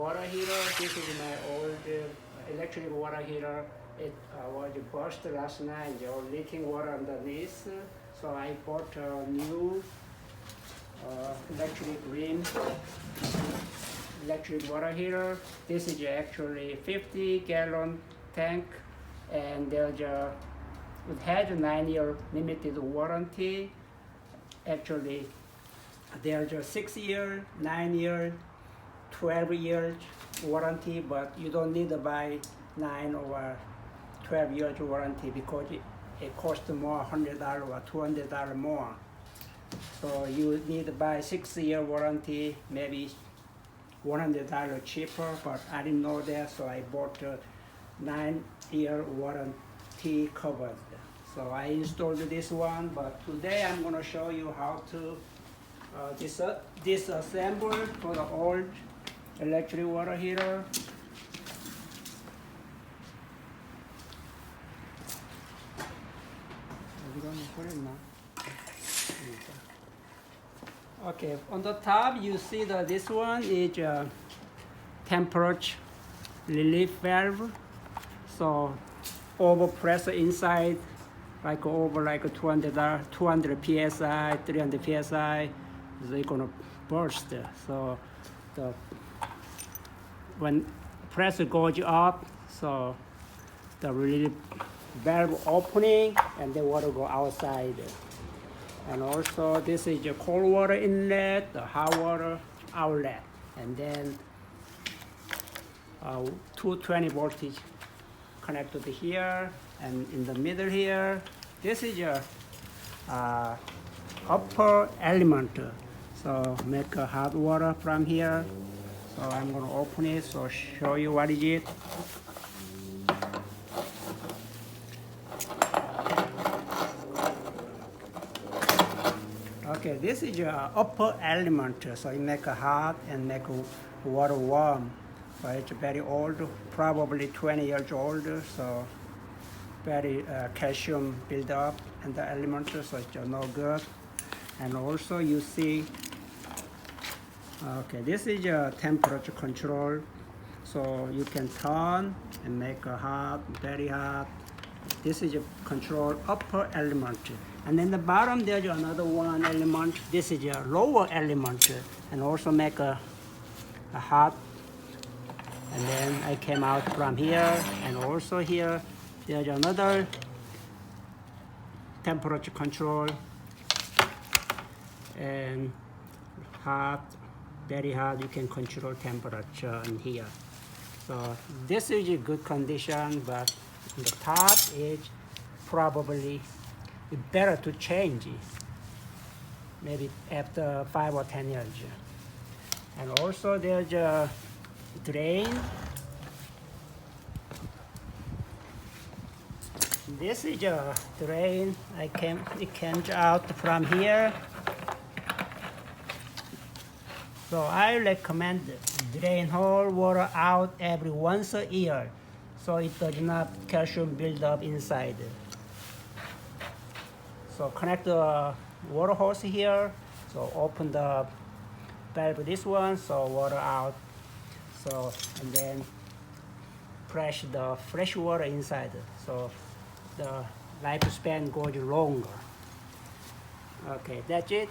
Water heater, this is my old electric water heater. It was burst last night, there was leaking water underneath. So I bought a new electric rim electric water heater. This is actually 50-gallon tank, and it had a 9-year limited warranty. Actually, there's a 6-year, 9-year, 12 years warranty, but you don't need to buy 9 or 12 years warranty because it costs more, $100 or $200 more. So you need to buy 6-year warranty, maybe $100 cheaper, but I didn't know that, so I bought a 9-year warranty covered. So I installed this one, but today I'm going to show you how to disassemble for the old electric water heater. Okay, on the top you see that this one is a temperature relief valve. So over pressure inside, like over like 200 psi, 300 psi, they're gonna burst. So when pressure goes up, so the relief valve opening and the water go outside. And also this is a cold water inlet, the hot water outlet, and then 220 voltage connected here, and in the middle here, this is a upper element. So make a hot water from here. So I'm going to open it, so show you what is it. Okay, this is your upper element, so you make a hot and make water warm. So it's very old, probably 20 years old, so very calcium build up in the element, so it's no good. And also you see, okay, this is your temperature control, so you can turn and make a hot, very hot. This is a control upper element. And then the bottom there's another one element. This is a lower element, and also make a hot. And then I came out from here, and also here there's another temperature control, and hot, very hot. You can control temperature in here. So this is a good condition, but the top is probably better to change maybe after 5 or 10 years. And also there's a drain. This is a drain. It came out from here. So I recommend drain whole water out every once a year, so it does not calcium build up inside. So connect the water hose here. So open the valve, this one, so water out. So, and then press the fresh water inside. So the lifespan goes longer. Okay, that's it.